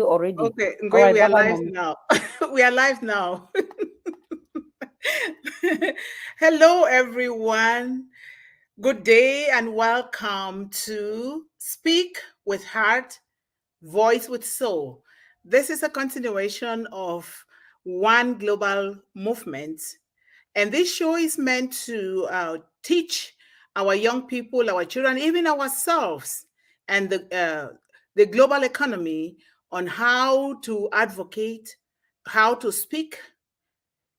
already. Okay, All Ngwe, right, we bye are bye, live mom. now. We are live now. Hello, everyone. Good day and welcome to Speak with Heart, Voice with Soul. This is a continuation of One Global Movement. And this show is meant to teach our young people, our children, even ourselves, and the global economy on how to advocate, how to speak,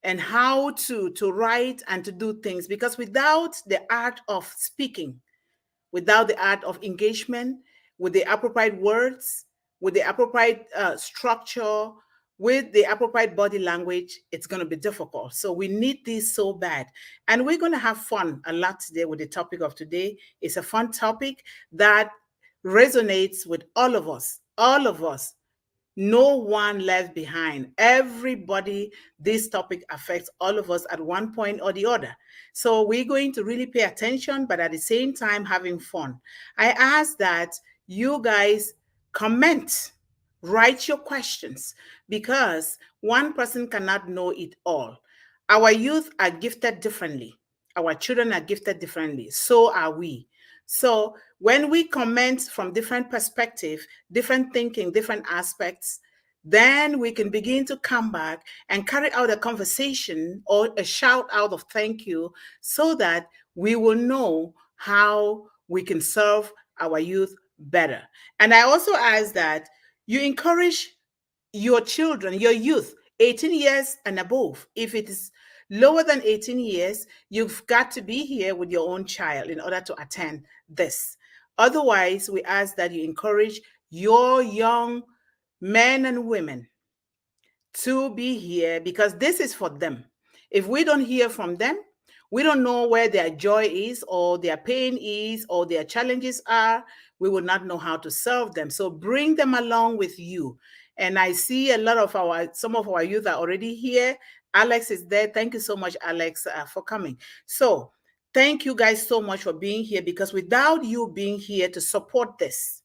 and how to write and to do things. Because without the art of speaking, without the art of engagement, with the appropriate words, with the appropriate structure, with the appropriate body language, it's going to be difficult. So we need this so bad. And we're going to have fun a lot today with the topic of today. It's a fun topic that resonates with all of us, all of us. No one left behind. Everybody, this topic affects all of us at one point or the other. So we're going to really pay attention, but at the same time, having fun. I ask that you guys comment, write your questions, because one person cannot know it all. Our youth are gifted differently. Our children are gifted differently. So are we. So when we comment from different perspectives, different thinking, different aspects, then we can begin to come back and carry out a conversation or a shout out of thank you so that we will know how we can serve our youth better. And I also ask that you encourage your children, your youth, 18 years and above. If it is lower than 18 years, you've got to be here with your own child in order to attend this. Otherwise, we ask that you encourage your young men and women to be here because this is for them. If we don't hear from them, we don't know where their joy is or their pain is or their challenges are. We will not know how to serve them. So bring them along with you. And I see a lot of some of our youth are already here. Alex is there. Thank you so much, Alex, for coming. So thank you guys so much for being here, because without you being here to support this,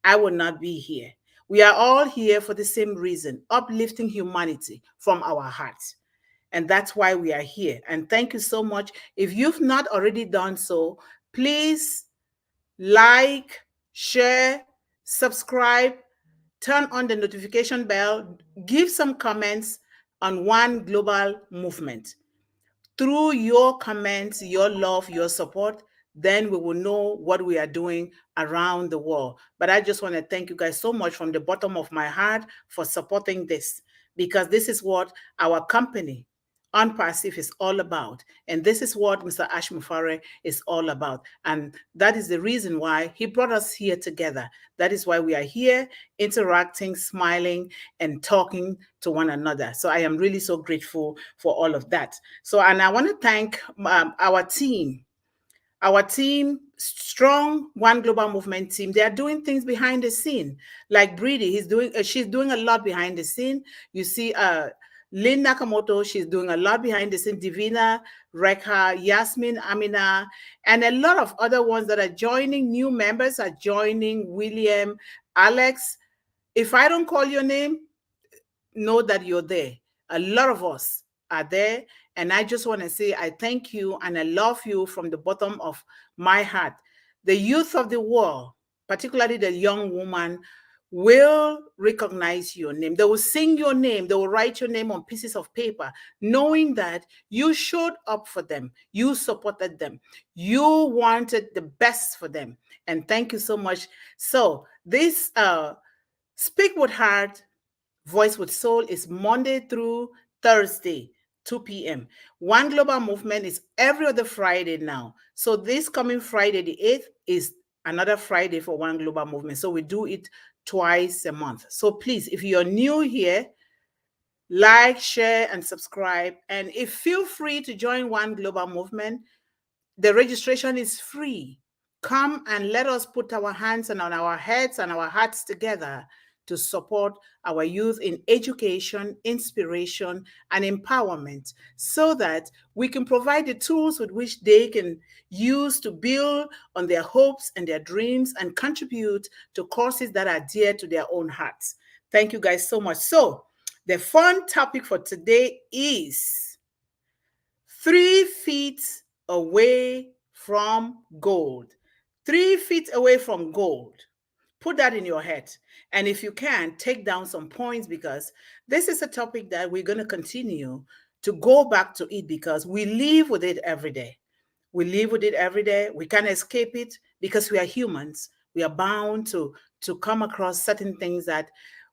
I will not be here. We are all here for the same reason, uplifting humanity from our hearts. And that's why we are here. And thank you so much. If you've not already done so, please like, share, subscribe, turn on the notification bell, give some comments on One Global Movement. Through your comments, your love, your support, then we will know what we are doing around the world. But I just want to thank you guys so much from the bottom of my heart for supporting this, because this is what our company, Unpassive, is all about. And this is what Mr. Ash Mufare is all about. And that is the reason why he brought us here together. That is why we are here interacting, smiling, and talking to one another. So I am really so grateful for all of that. So, and I want to thank our team, strong One Global Movement team. They are doing things behind the scene, like Briddy. She's doing a lot behind the scene. You see, Lynn Nakamoto, she's doing a lot behind the scene. Divina, Rekha, Yasmin, Amina, and a lot of other ones that are joining. New members are joining. William, Alex. If I don't call your name, know that you're there. A lot of us are there. And I just want to say I thank you and I love you from the bottom of my heart. The youth of the world, particularly the young woman, will recognize your name. They will sing your name. They will write your name on pieces of paper, knowing that you showed up for them. You supported them. You wanted the best for them. And thank you so much. So this Speak with Heart, Voice with Soul is Monday through Thursday, 2 p.m. One Global Movement is every other Friday now. So this coming Friday, the 8th, is another Friday for One Global Movement. So we do it twice a month. So please, if you're new here, like, share, and subscribe. And if feel free to join One Global Movement, the registration is free. Come and let us put our hands and on our heads and our hearts together to support our youth in education, inspiration, and empowerment so that we can provide the tools with which they can use to build on their hopes and their dreams and contribute to causes that are dear to their own hearts. Thank you guys so much. So, the fun topic for today is 3 feet away from gold. 3 feet away from gold. Put that in your head. And if you can, take down some points because this is a topic that we're going to continue to go back to it because we live with it every day. We live with it every day. We can't escape it because we are humans. We are bound to come across certain things that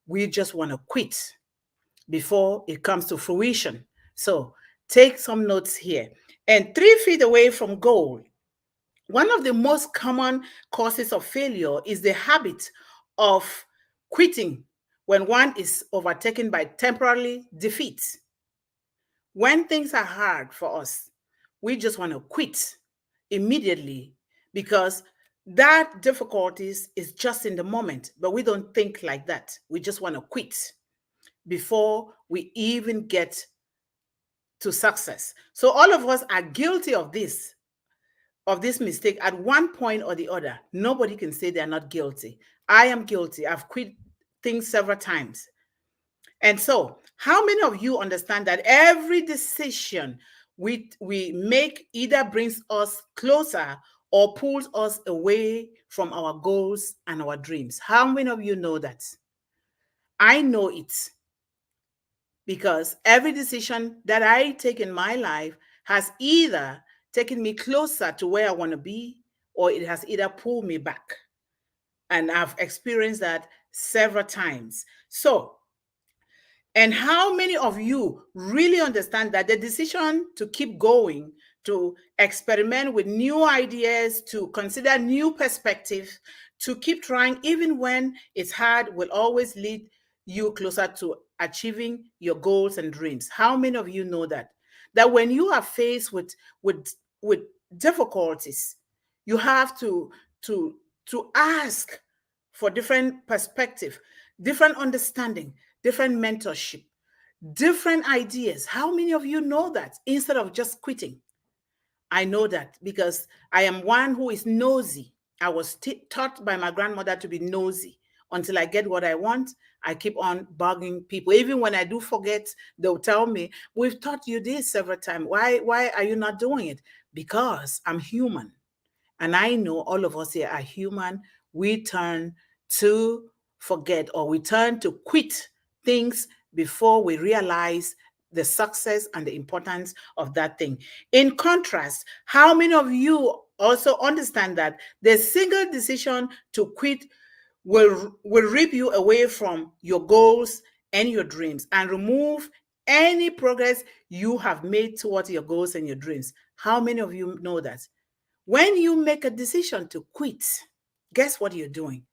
we just want to quit before it comes to fruition. So take some notes here. And 3 feet away from goal, one of the most common causes of failure is the habit of quitting when one is overtaken by temporary defeat. When things are hard for us, we just want to quit immediately because that difficulties is just in the moment, but we don't think like that. We just want to quit before we even get to success. So all of us are guilty of this mistake at one point or the other. Nobody can say they're not guilty. I am guilty. I've quit things several times. And so, how many of you understand that every decision we make either brings us closer or pulls us away from our goals and our dreams? How many of you know that? I know it because every decision that I take in my life has either taken me closer to where I want to be, or it has either pulled me back. And I've experienced that several times. So, and how many of you really understand that the decision to keep going, to experiment with new ideas, to consider new perspectives, to keep trying even when it's hard will always lead you closer to achieving your goals and dreams? How many of you know that? That when you are faced with difficulties, you have to ask for different perspective, different understanding, different mentorship, different ideas. How many of you know that instead of just quitting? I know that because I am one who is nosy. I was taught by my grandmother to be nosy. Until I get what I want, I keep on bugging people. Even when I do forget, they'll tell me, we've taught you this several times. Why are you not doing it? Because I'm human. And I know all of us here are human. We turn to forget or we turn to quit things before we realize the success and the importance of that thing. In contrast, how many of you also understand that the single decision to quit will rip you away from your goals and your dreams and remove any progress you have made towards your goals and your dreams? How many of you know that? When you make a decision to quit, guess what you're doing?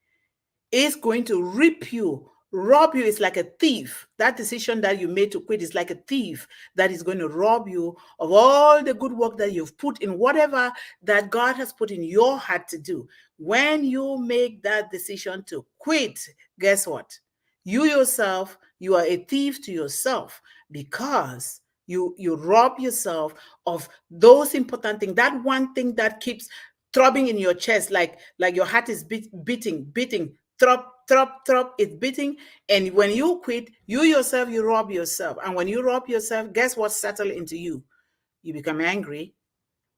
It's going to rip you, rob you. It's like a thief. That decision that you made to quit is like a thief that is going to rob you of all the good work that you've put in whatever that God has put in your heart to do. When you make that decision to quit, guess what? You yourself, you are a thief to yourself because you rob yourself of those important things. That one thing that keeps throbbing in your chest, like your heart is beating, throb, it's beating. And when you quit, you yourself, you rob yourself. And when you rob yourself, guess what settles into you? You become angry,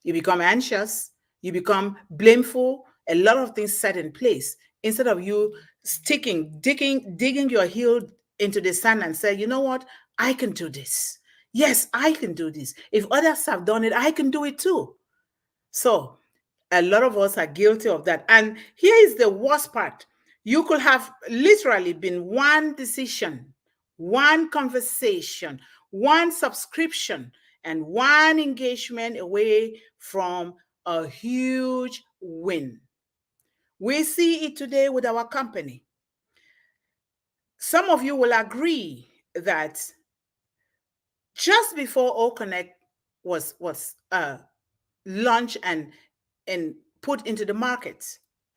you become anxious, you become blameful. A lot of things set in place instead of you digging your heel into the sand and say, you know what, I can do this. Yes, I can do this. If others have done it, I can do it too. So a lot of us are guilty of that. And here is the worst part. You could have literally been one decision, one conversation, one subscription, and one engagement away from a huge win. We see it today with our company. Some of you will agree that just before All Connect was launched and put into the market,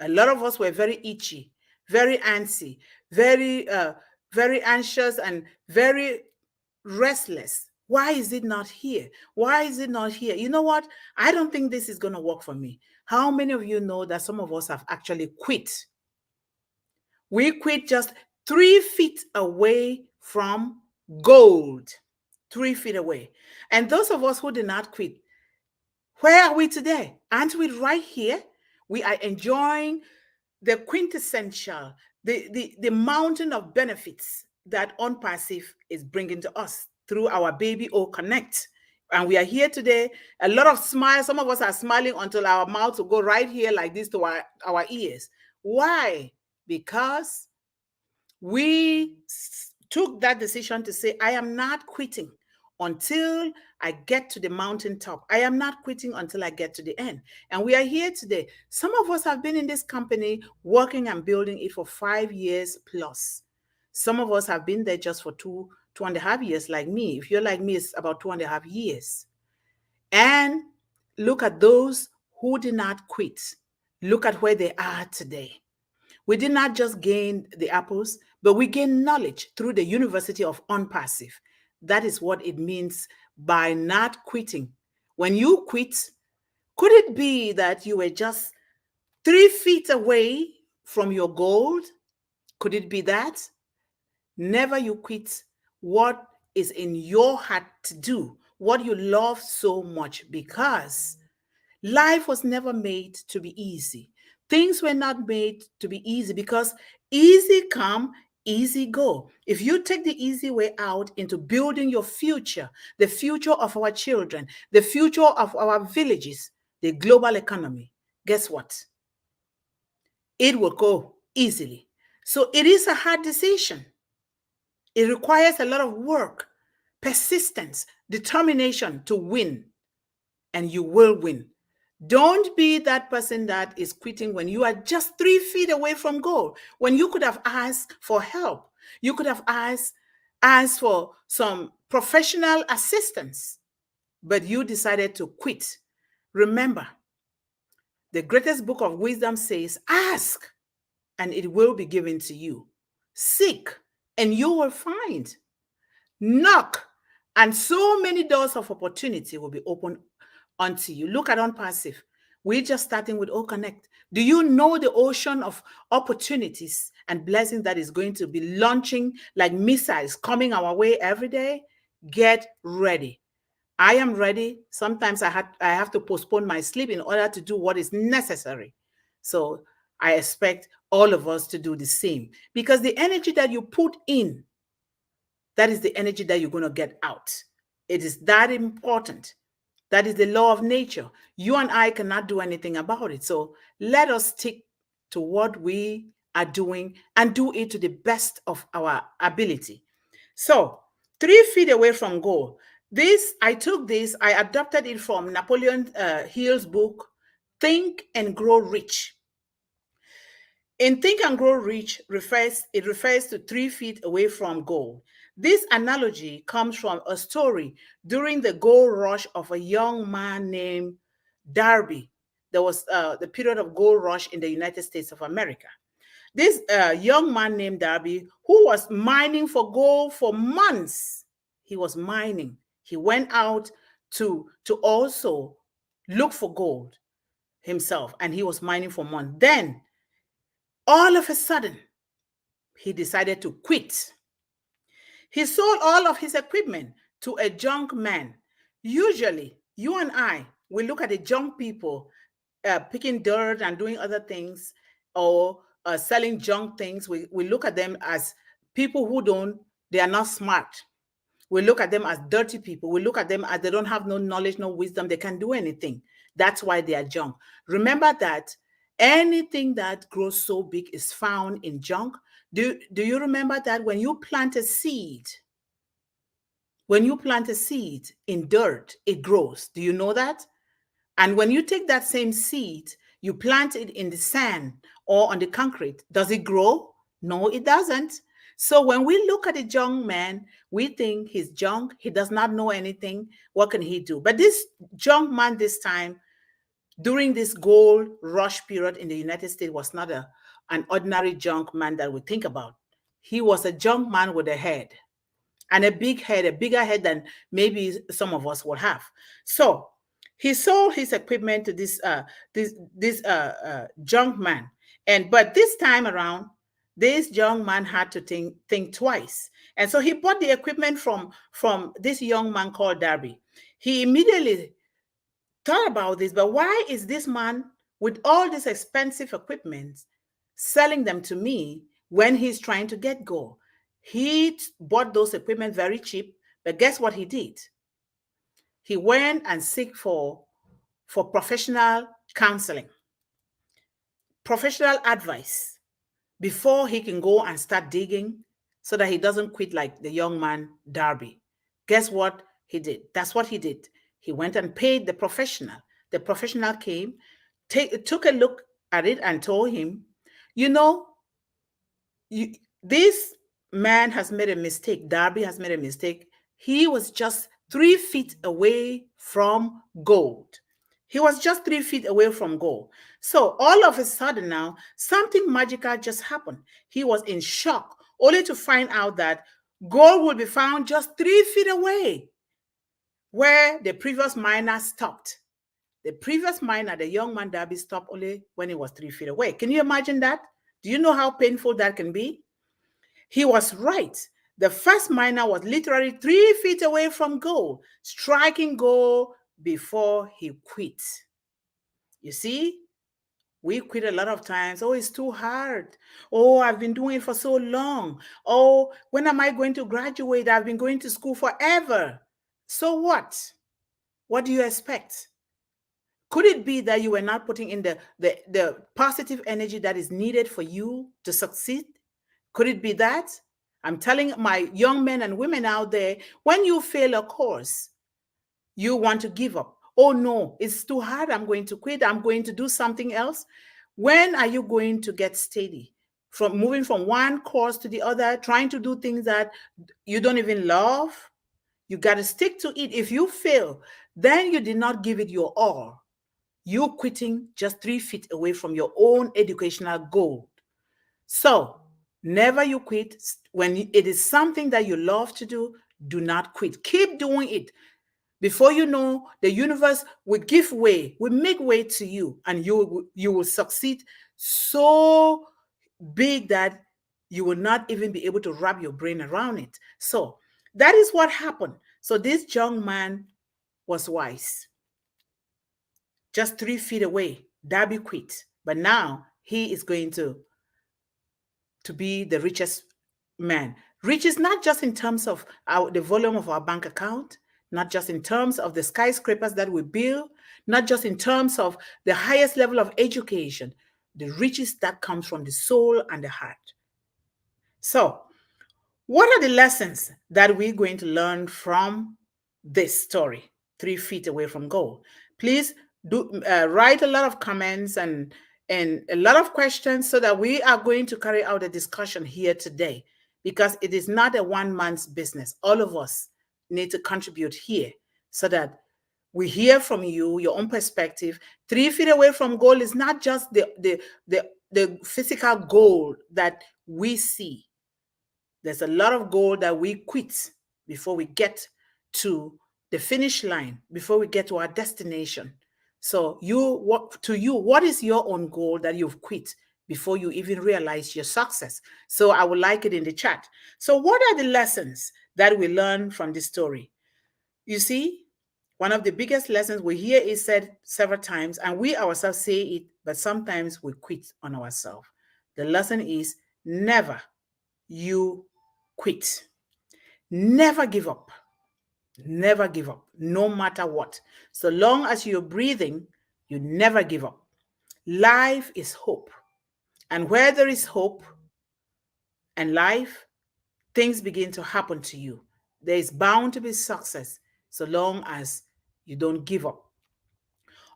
a lot of us were very itchy, very antsy, very anxious, and very restless. Why is it not here? Why is it not here? You know what? I don't think this is going to work for me. How many of you know that some of us have actually quit? We quit just 3 feet away from gold. 3 feet away. And those of us who did not quit, where are we today? Aren't we right here? We are enjoying the quintessential, the mountain of benefits that OnPassive is bringing to us through our baby O Connect. And we are here today. A lot of smiles. Some of us are smiling until our mouths will go right here like this to our ears. Why? Because we took that decision to say, I am not quitting until I get to the mountaintop. I am not quitting until I get to the end. And we are here today. Some of us have been in this company working and building it for 5 years plus. Some of us have been there just for 2.5 years, like me. If you're like me, it's about 2.5 years. And look at those who did not quit. Look at where they are today. We did not just gain the apples, but we gain knowledge through the University of OnPassive. That is what it means by not quitting. When you quit, could it be that you were just 3 feet away from your goal? Could it be that? Never you quit what is in your heart to do, what you love so much, because life was never made to be easy. Things were not made to be easy because easy come, easy go. If you take the easy way out into building your future, the future of our children, the future of our villages, the global economy, guess what? It will go easily. So it is a hard decision. It requires a lot of work, persistence, determination to win, and you will win. Don't be that person that is quitting when you are just 3 feet away from goal, when you could have asked for help. You could have asked for some professional assistance, but you decided to quit. Remember, the greatest book of wisdom says, ask, and it will be given to you. Seek, and you will find. Knock, and so many doors of opportunity will be opened unto you. Look at OnPassive. We're just starting with O Connect. Do you know the ocean of opportunities and blessings that is going to be launching like missiles coming our way every day? Get ready. I am ready. Sometimes I have to postpone my sleep in order to do what is necessary. So I expect all of us to do the same, because the energy that you put in, that is the energy that you're going to get out. It is that important. That is the law of nature. You and I cannot do anything about it. So let us stick to what we are doing and do it to the best of our ability. So 3 feet away from goal. I adopted it from Napoleon Hill's book, Think and Grow Rich. In Think and Grow Rich, it refers to 3 feet away from goal. This analogy comes from a story during the gold rush of a young man named Darby. There was the period of gold rush in the United States of America. This young man named Darby, who was mining for gold for months, he was mining. He went out to also look for gold himself, and he was mining for months. Then, all of a sudden, he decided to quit. He sold all of his equipment to a junk man. Usually, you and I, we look at the junk people picking dirt and doing other things, or selling junk things. We look at them as people they are not smart. We look at them as dirty people. We look at them as they don't have no knowledge, no wisdom. They can't do anything. That's why they are junk. Remember that anything that grows so big is found in junk. Do you remember that when you plant a seed in dirt, it grows? Do you know that? And when you take that same seed, you plant it in the sand or on the concrete, does it grow? No, it doesn't. So when we look at a young man, we think he's junk. He does not know anything. What can he do? But this young man this time, during this gold rush period in the United States, was not a an ordinary junk man that we think about. He was a junk man with a head, and a big head, a bigger head than maybe some of us would have. So he sold his equipment to this junk man, but this time around, this young man had to think twice, and so he bought the equipment from this young man called Darby. He immediately thought about this, but why is this man with all this expensive equipment selling them to me when he's trying to get gold? He bought those equipment very cheap, but guess what he did? He went and seek for professional counseling, professional advice before he can go and start digging so that he doesn't quit like the young man Darby. Guess what he did? That's what he did. He went and paid the professional. The professional came, took a look at it and told him, you know, this man has made a mistake. Darby has made a mistake. He was just 3 feet away from gold. He was just 3 feet away from gold. So all of a sudden now, something magical just happened. He was in shock, only to find out that gold would be found just 3 feet away, where the previous miner stopped. The previous miner, the young man Darby, stopped only when he was 3 feet away. Can you imagine that? Do you know how painful that can be? He was right. The first miner was literally 3 feet away from gold, striking gold before he quit. You see, we quit a lot of times. Oh, it's too hard. Oh, I've been doing it for so long. Oh, when am I going to graduate? I've been going to school forever. So what? What do you expect? Could it be that you were not putting in the positive energy that is needed for you to succeed? Could it be that? I'm telling my young men and women out there, when you fail a course, you want to give up. Oh no, it's too hard. I'm going to quit. I'm going to do something else. When are you going to get steady? From moving from one course to the other, trying to do things that you don't even love? You got to stick to it. If you fail, then you did not give it your all. You quitting just 3 feet away from your own educational goal. So never you quit. When it is something that you love to do, do not quit. Keep doing it. Before you know, the universe will give way, will make way to you, and you will succeed so big that you will not even be able to wrap your brain around it. So that is what happened. So this young man was wise. Just 3 feet away, Darby quit. But now he is going to be the richest man. Rich is not just in terms of the volume of our bank account, not just in terms of the skyscrapers that we build, not just in terms of the highest level of education. The riches that comes from the soul and the heart. So, what are the lessons that we're going to learn from this story, 3 feet away from gold? Please do write a lot of comments and a lot of questions so that we are going to carry out a discussion here today, because it is not a one man's business. All of us need to contribute here so that we hear from you, your own perspective. 3 feet away from gold is not just the physical goal that we see. There's a lot of gold that we quit before we get to the finish line, before we get to our destination. So what is your own goal that you've quit before you even realize your success? So I would like it in the chat. So what are the lessons that we learn from this story? You see, one of the biggest lessons we hear is said several times, and we ourselves say it, but sometimes we quit on ourselves. The lesson is never you quit. Never give up. Never give up, no matter what. So long as you're breathing, you never give up. Life is hope. And where there is hope and life, things begin to happen to you. There is bound to be success so long as you don't give up.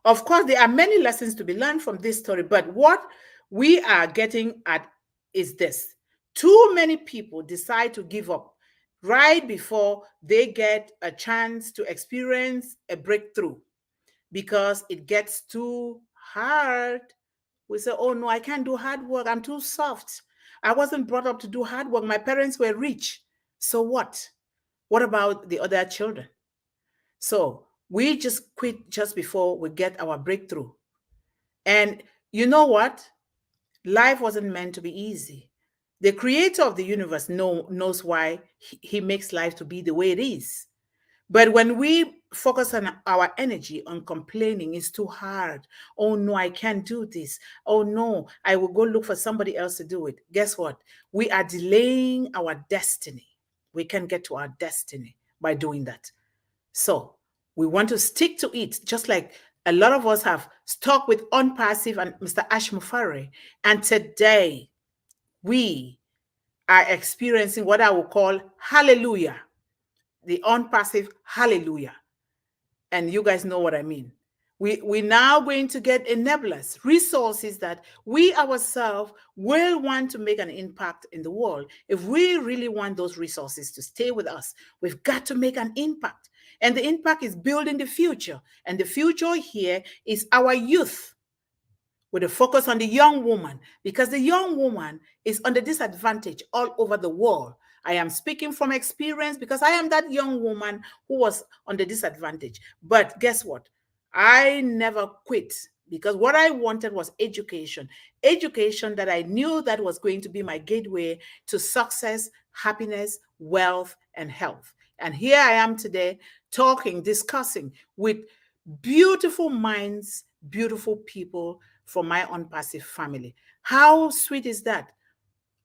Of course, there are many lessons to be learned from this story, but what we are getting at is this. Too many people decide to give up right before they get a chance to experience a breakthrough because it gets too hard We say, oh no, I can't do hard work. I'm too soft. I wasn't brought up to do hard work. My parents were rich. So what? What about the other children? So we just quit just before we get our breakthrough. And you know what? Life wasn't meant to be easy. The creator of the universe knows why he makes life to be the way it is. But when we focus on our energy on complaining, it's too hard. Oh no, I can't do this. Oh no, I will go look for somebody else to do it. Guess what? We are delaying our destiny. We can get to our destiny by doing that. So we want to stick to it, just like a lot of us have stuck with Unpassive and Mr. Ashmufare. And today we are experiencing what I will call hallelujah, the Unpassive hallelujah. And you guys know what I mean. We're now going to get enablers, resources that we ourselves will want to make an impact in the world. If we really want those resources to stay with us, we've got to make an impact. And the impact is building the future. And the future here is our youth, with a focus on the young woman, because the young woman is under disadvantage all over the world. I am speaking from experience because I am that young woman who was on the disadvantage. But guess what? I never quit, because what I wanted was education. Education that I knew that was going to be my gateway to success, happiness, wealth, and health. And here I am today talking, discussing with beautiful minds, beautiful people from my Unpassive family. How sweet is that?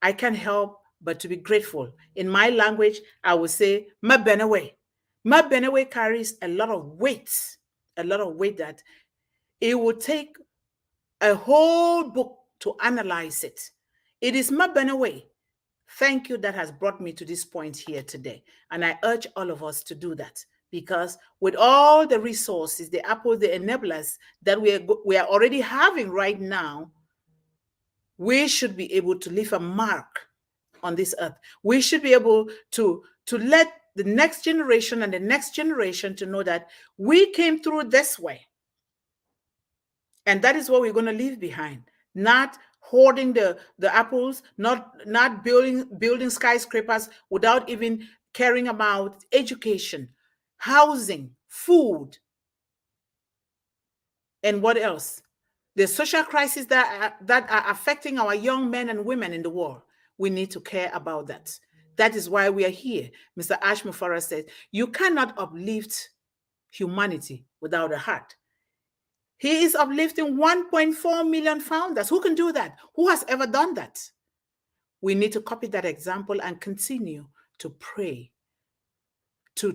I can't help but to be grateful. In my language, I would say, Mbabane. Mbabane carries a lot of weight that it would take a whole book to analyze it. It is Mbabane. Thank you that has brought me to this point here today. And I urge all of us to do that, because with all the resources, the enablers that we are already having right now, we should be able to leave a mark on this earth. We should be able to let the next generation and the next generation to know that we came through this way. And that is what we're going to leave behind. Not hoarding the apples, not building skyscrapers without even caring about education, housing, food, and what else? The social crisis that are affecting our young men and women in the world. We need to care about that. That is why we are here. Mr. Ashmufara said, you cannot uplift humanity without a heart. He is uplifting 1.4 million founders. Who can do that? Who has ever done that? We need to copy that example and continue to pray, to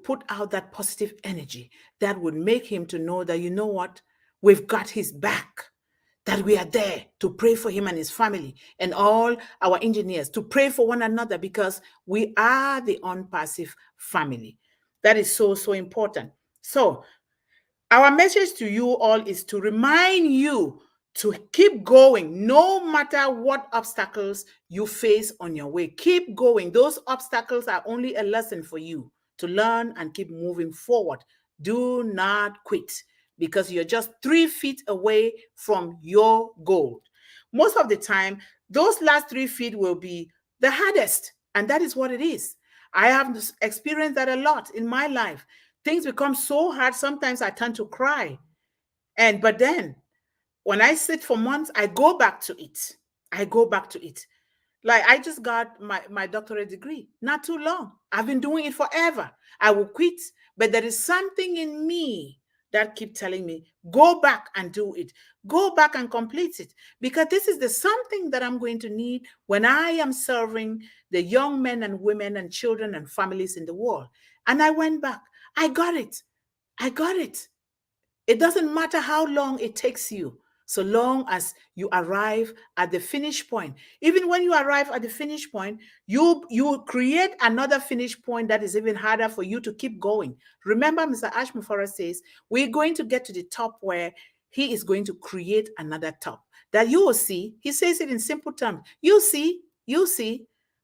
put out that positive energy that would make him to know that, you know what, we've got his back, that we are there to pray for him and his family and all our engineers, to pray for one another, because we are the Unpassive family. That is so, so important. So our message to you all is to remind you to keep going, no matter what obstacles you face on your way. Keep going. Those obstacles are only a lesson for you to learn and keep moving forward. Do not quit, because you're just 3 feet away from your goal. Most of the time, those last 3 feet will be the hardest, and that is what it is. I have experienced that a lot in my life. Things become so hard, sometimes I tend to cry. But then when I sit for months, I go back to it. Like, I just got my doctorate degree not too long. I've been doing it forever. I will quit, but there is something in me that keep telling me, go back and do it. Go back and complete it, because this is the something that I'm going to need when I am serving the young men and women and children and families in the world. And I went back. I got it. It doesn't matter how long it takes you, so long as you arrive at the finish point. Even when you arrive at the finish point, you create another finish point that is even harder for you to keep going. Remember, Mr. Ashmufara says, we're going to get to the top where he is going to create another top that you will see. He says it in simple terms. You'll see.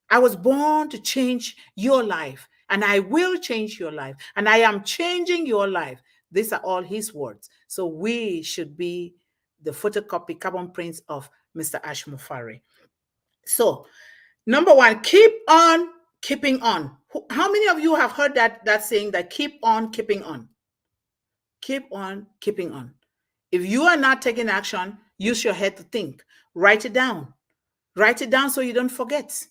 I was born to change your life, and I will change your life, and I am changing your life. These are all his words. So we should be the photocopy carbon prints of Mr. Ash Mufari. So, number one, keep on keeping on. How many of you have heard that saying, that keep on keeping on? Keep on keeping on. If you are not taking action, use your head to think. Write it down. Write it down so you don't forget.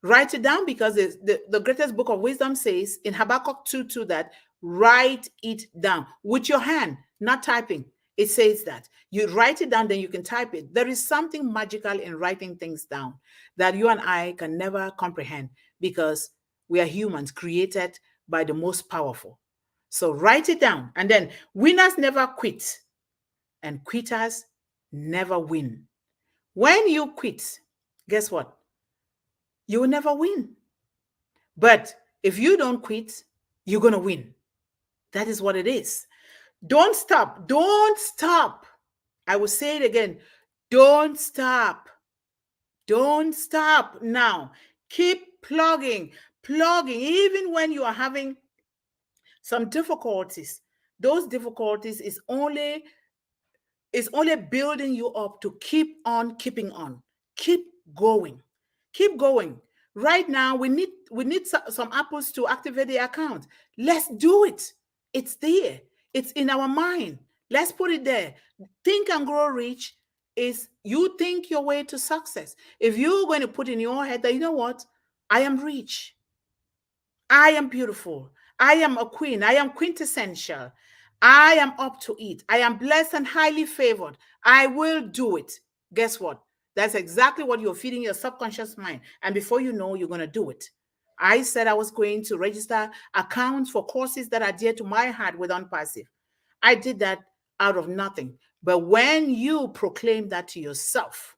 Write it down, because the greatest book of wisdom says in Habakkuk 2:2 that write it down with your hand, not typing. It says that you write it down, then you can type it. There is something magical in writing things down that you and I can never comprehend, because we are humans created by the most powerful. So write it down. And then, winners never quit, and quitters never win. When you quit, guess what? You will never win. But if you don't quit, you're going to win. That is what it is. Don't stop. Don't stop. I will say it again. Don't stop. Don't stop now. Keep plugging. Even when you are having some difficulties. Those difficulties is only building you up to keep on keeping on. Keep going. Keep going. Right now, we need some apples to activate the account. Let's do it. It's there. It's in our mind. Let's put it there. Think and Grow Rich is you think your way to success. If you're going to put in your head that, you know what? I am rich. I am beautiful. I am a queen. I am quintessential. I am up to it. I am blessed and highly favored. I will do it. Guess what? That's exactly what you're feeding your subconscious mind. And before you know, you're going to do it. I said I was going to register accounts for courses that are dear to my heart with Unpassive. I did that out of nothing. But when you proclaim that to yourself,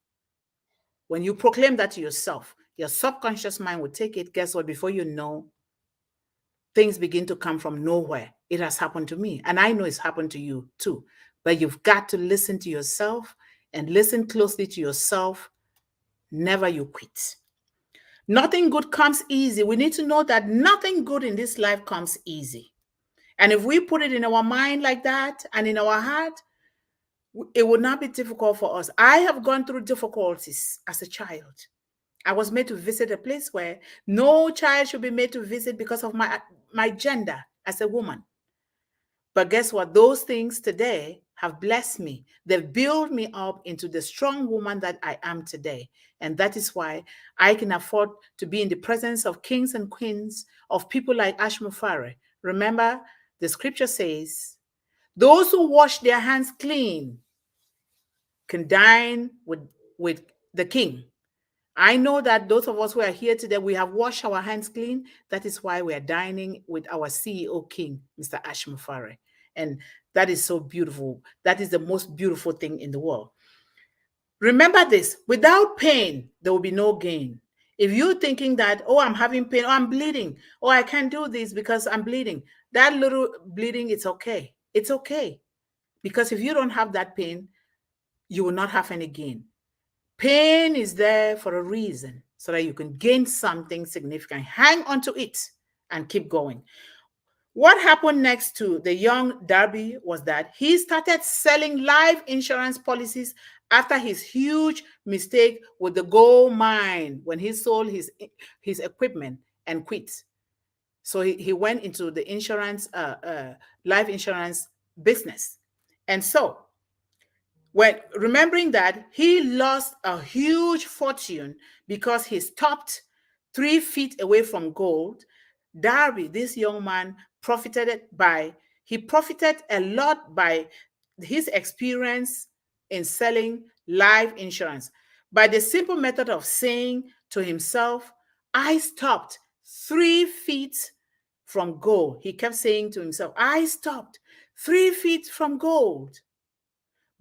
your subconscious mind will take it. Guess what? Before you know, things begin to come from nowhere. It has happened to me, and I know it's happened to you too. But you've got to listen to yourself and listen closely to yourself. Never you quit. Nothing good comes easy. We need to know that nothing good in this life comes easy. And if we put it in our mind like that and in our heart, it will not be difficult for us. I have gone through difficulties as a child. I was made to visit a place where no child should be made to visit because of my gender as a woman. But guess what? Those things today have blessed me. They've built me up into the strong woman that I am today. And that is why I can afford to be in the presence of kings and queens, of people like Ash Mufari. Remember, the scripture says, those who wash their hands clean can dine with the king. I know that those of us who are here today, we have washed our hands clean. That is why we are dining with our CEO King, Mr. Ash Mufari. And that is so beautiful. That is the most beautiful thing in the world. Remember this, without pain, there will be no gain. If you're thinking that, oh, I'm having pain, oh, I'm bleeding, oh, I can't do this because I'm bleeding, that little bleeding, it's okay. It's okay. Because if you don't have that pain, you will not have any gain. Pain is there for a reason, so that you can gain something significant. Hang on to it and keep going. What happened next to the young Darby was that he started selling life insurance policies after his huge mistake with the gold mine when he sold his equipment and quit. So he went into the insurance, life insurance business. And so, when remembering that he lost a huge fortune because he stopped 3 feet away from gold, Darby, this young man, profited a lot by his experience in selling life insurance. By the simple method of saying to himself, I stopped 3 feet from gold. He kept saying to himself, I stopped 3 feet from gold.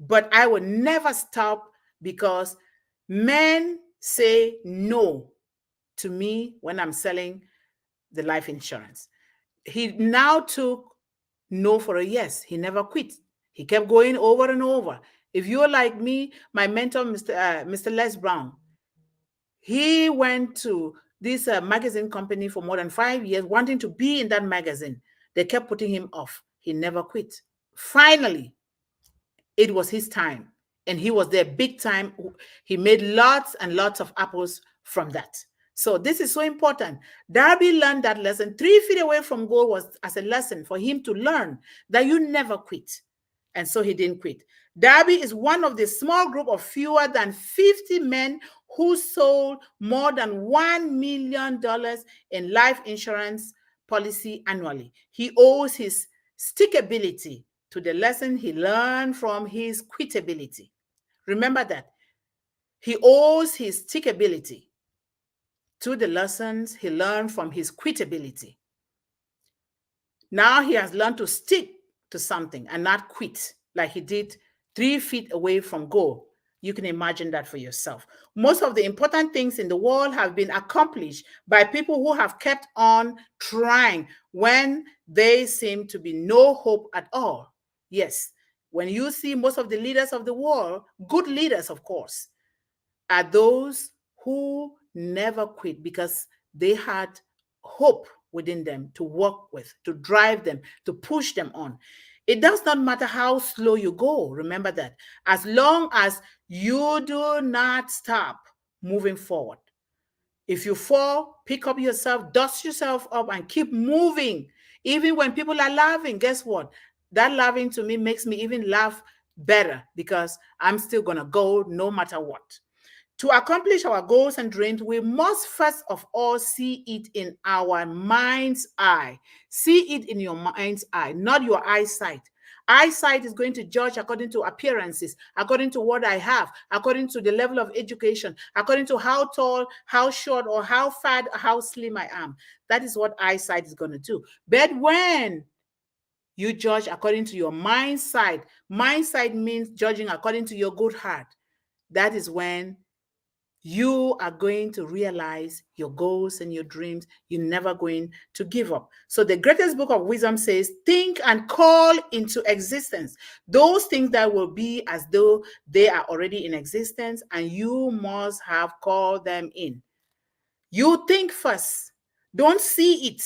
But I will never stop because men say no to me when I'm selling the life insurance. He now took no for a yes. He never quit. He kept going over and over. If you're like me, my mentor, Mr. Les Brown, he went to this magazine company for more than 5 years, wanting to be in that magazine. They kept putting him off. He never quit. Finally, it was his time. And he was there big time. He made lots and lots of apples from that. So this is so important. Darby learned that lesson. 3 feet away from goal was as a lesson for him to learn that you never quit. And so he didn't quit. Darby is one of the small group of fewer than 50 men who sold more than $1 million in life insurance policy annually. He owes his stickability to the lesson he learned from his quitability. Remember that. He owes his stickability to the lessons he learned from his quitability. Now he has learned to stick to something and not quit like he did 3 feet away from goal. You can imagine that for yourself. Most of the important things in the world have been accomplished by people who have kept on trying when there seemed to be no hope at all. Yes, when you see most of the leaders of the world, good leaders, of course, are those who never quit because they had hope within them to work with, to drive them, to push them on. It does not matter how slow you go. Remember that. As long as you do not stop moving forward. If you fall, pick up yourself, dust yourself up, and keep moving. Even when people are laughing, guess what? That laughing to me makes me even laugh better because I'm still going to go no matter what. To accomplish our goals and dreams, we must first of all see it in our mind's eye. See it in your mind's eye, not your eyesight. Eyesight is going to judge according to appearances, according to what I have, according to the level of education, according to how tall, how short, or how fat, how slim I am. That is what eyesight is going to do. But when you judge according to your mindsight means judging according to your good heart. That is when you are going to realize your goals and your dreams. You're never going to give up. So the greatest book of wisdom says, think and call into existence those things that will be as though they are already in existence, and you must have called them in. You think first. Don't see it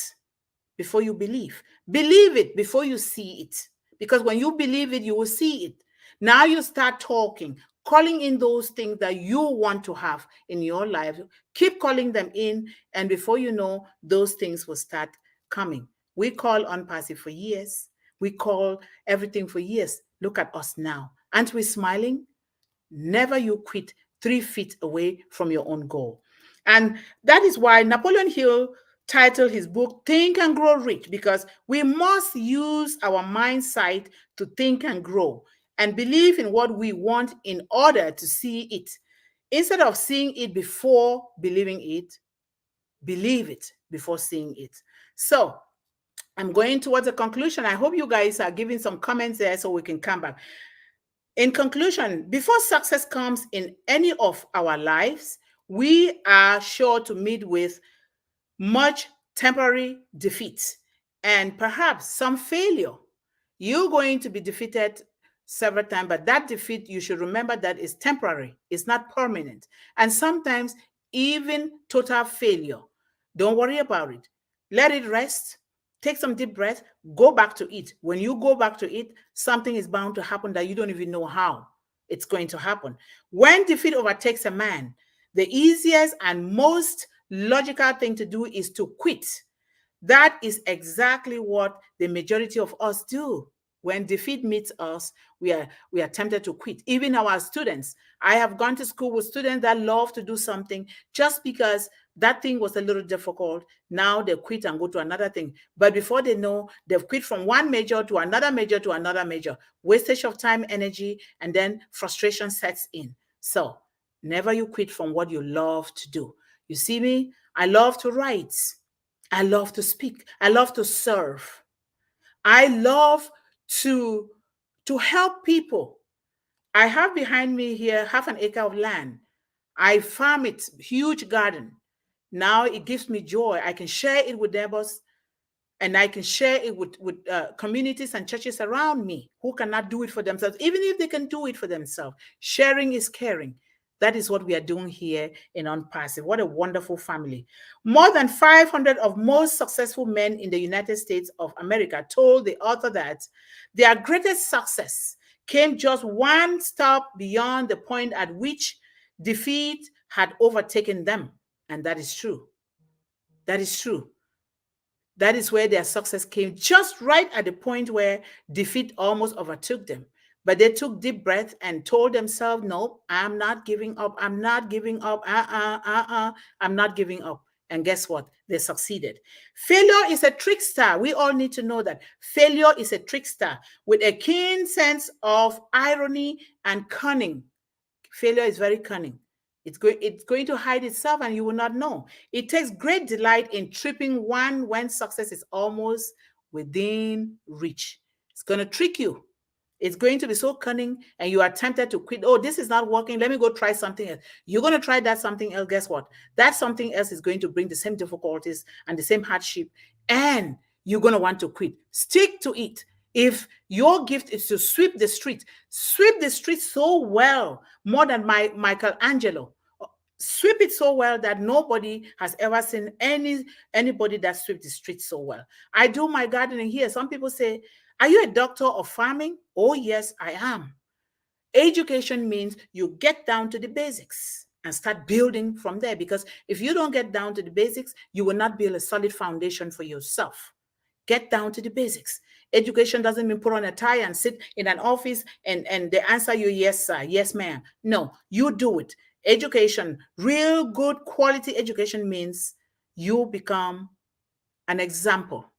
before you believe. Believe it before you see it. Because when you believe it, you will see it. Now you start talking, calling in those things that you want to have in your life. Keep calling them in, and before you know, those things will start coming. We call on passive for years. We call everything for years. Look at us now. Aren't we smiling? Never you quit 3 feet away from your own goal. And that is why Napoleon Hill titled his book Think and Grow Rich, because we must use our mindset to think and grow and believe in what we want in order to see it. Instead of seeing it before believing it, believe it before seeing it. So I'm going towards a conclusion. I hope you guys are giving some comments there so we can come back. In conclusion, before success comes in any of our lives, we are sure to meet with much temporary defeat and perhaps some failure. You're going to be defeated several times, but that defeat, you should remember that is temporary. It's not permanent. And sometimes even total failure. Don't worry about it. Let it rest. Take some deep breath. Go back to it. When you go back to it, something is bound to happen that you don't even know how it's going to happen. When defeat overtakes a man, the easiest and most logical thing to do is to quit. That is exactly what the majority of us do. When defeat meets us, we are tempted to quit. Even our students. I have gone to school with students that love to do something just because that thing was a little difficult. Now they quit and go to another thing. But before they know, they've quit from one major to another major to another major. Wastage of time, energy, and then frustration sets in. So never you quit from what you love to do. You see me? I love to write. I love to speak. I love to serve. I love to help people. I have behind me here 1/2 acre of land. I farm it, huge garden. Now it gives me joy. I can share it with neighbors, and I can share it with communities and churches around me who cannot do it for themselves, even if they can do it for themselves. Sharing is caring. That is what we are doing here in Unpassive. What a wonderful family. More than 500 of most successful men in the United States of America told the author that their greatest success came just one stop beyond the point at which defeat had overtaken them. And that is true. That is true. That is where their success came, just right at the point where defeat almost overtook them. But they took deep breath and told themselves, no, I'm not giving up. I'm not giving up. I'm not giving up. And guess what? They succeeded. Failure is a trickster. We all need to know that. Failure is a trickster with a keen sense of irony and cunning. Failure is very cunning. It's going to hide itself and you will not know. It takes great delight in tripping one when success is almost within reach. It's going to trick you. It's going to be so cunning and you are tempted to quit. Oh, this is not working. Let me go try something else. You're going to try that something else. Guess what? That something else is going to bring the same difficulties and the same hardship. And you're going to want to quit. Stick to it. If your gift is to sweep the street so well, more than Michelangelo, sweep it so well that nobody has ever seen anybody that sweeps the street so well. I do my gardening here. Some people say, are you a doctor of farming? Oh, yes, I am. Education means you get down to the basics and start building from there, because if you don't get down to the basics, you will not build a solid foundation for yourself. Get down to the basics. Education doesn't mean put on a tie and sit in an office and they answer you, yes, sir, yes, ma'am. No, you do it. Education, real good quality education means you become an example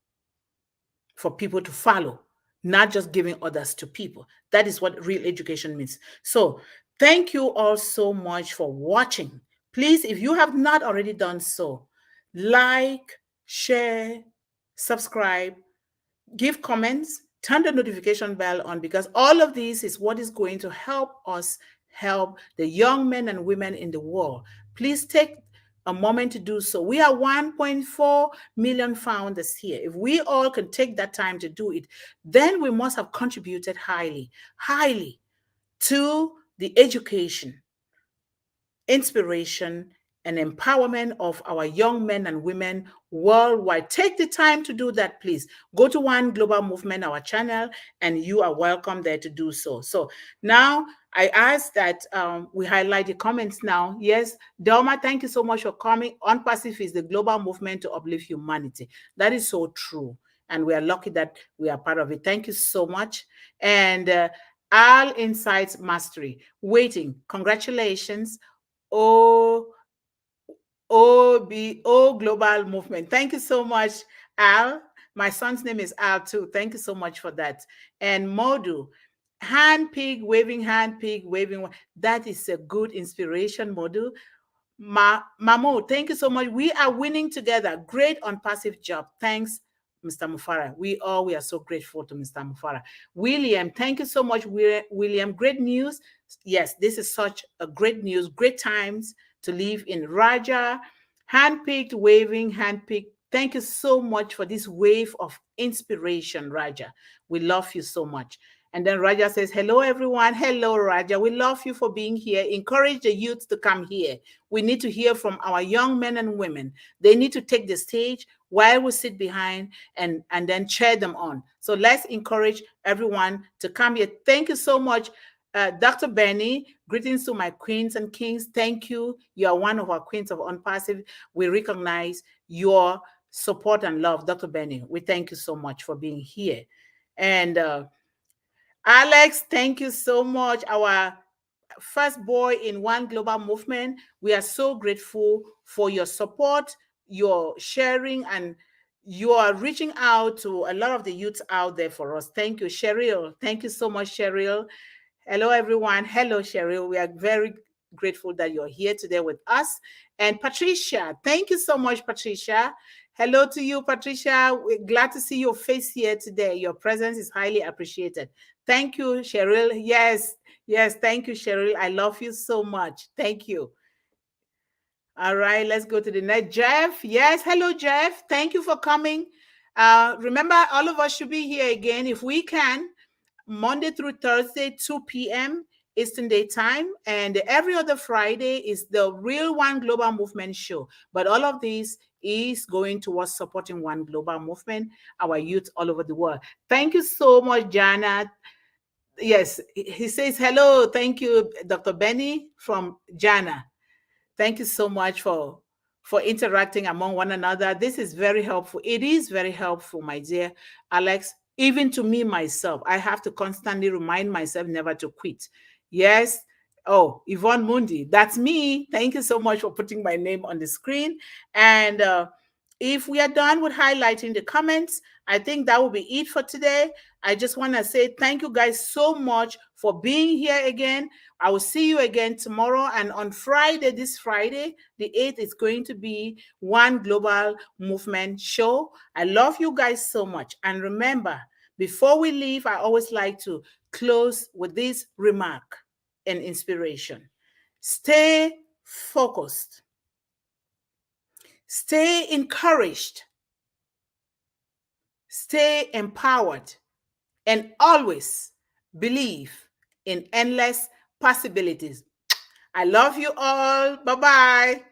for people to follow, not just giving others to people. That is what real education means. So thank you all so much for watching. Please, if you have not already done so, like, share, subscribe, give comments, turn the notification bell on, because all of this is what is going to help us help the young men and women in the world. Please take a moment to do so. We are 1.4 million founders here. If we all can take that time to do it, then we must have contributed highly to the education, inspiration, and empowerment of our young men and women worldwide. Take the time to do that, please. Go to One Global Movement, our channel, and you are welcome there to do so. So now I ask that we highlight the comments now. Yes, Delma, thank you so much for coming. Unpassive is the global movement to uplift humanity. That is so true. And we are lucky that we are part of it. Thank you so much. And All Insights Mastery, waiting. Congratulations. Global Movement. Thank you so much, Al. My son's name is Al too. Thank you so much for that. And Modu, hand pig waving. That is a good inspiration, Modu. Mamo, thank you so much. We are winning together. Great unpassive job. Thanks, Mr. Mufara. We are so grateful to Mr. Mufara. William, thank you so much, William. Great news. Yes, this is such a great news. Great times to live in. Raja, handpicked, waving, handpicked. Thank you so much for this wave of inspiration, Raja. We love you so much. And then Raja says, hello, everyone. Hello, Raja. We love you for being here. Encourage the youth to come here. We need to hear from our young men and women. They need to take the stage while we sit behind and then cheer them on. So let's encourage everyone to come here. Thank you so much, Dr. Benny. Greetings to my queens and kings. Thank you. You are one of our queens of Unpassive. We recognize your support and love, Dr. Benny. We thank you so much for being here. And Alex, thank you so much. Our first boy in One Global Movement. We are so grateful for your support, your sharing, and you are reaching out to a lot of the youths out there for us. Thank you, Cheryl. Thank you so much, Cheryl. Hello, everyone. Hello, Cheryl. We are very grateful that you're here today with us. And Patricia, thank you so much, Patricia. Hello to you, Patricia. We're glad to see your face here today. Your presence is highly appreciated. Thank you, Cheryl. Yes, thank you, Cheryl. I love you so much. Thank you. All right, let's go to the next. Jeff. Yes, hello, Jeff. Thank you for coming. Remember, all of us should be here again if we can, Monday through Thursday, 2 p.m. Eastern Daytime, and every other Friday is the Real One Global Movement show. But all of these is going towards supporting One Global Movement, our youth all over the world. Thank you so much, Jana. Yes, he says hello. Thank you, Dr. Benny from Jana. Thank you so much for interacting among one another. This is very helpful. It is very helpful, my dear Alex. Even to me myself, I have to constantly remind myself never to quit. Yes. Oh, Yvonne Mundih, that's me. Thank you so much for putting my name on the screen. And if we are done with highlighting the comments, I think that will be it for today. I just want to say thank you guys so much for being here again. I will see you again tomorrow. And on Friday, this Friday, the 8th, is going to be One Global Movement show. I love you guys so much. And remember, before we leave, I always like to close with this remark and inspiration. Stay focused. Stay encouraged. Stay empowered. And always believe in endless possibilities. I love you all. Bye-bye.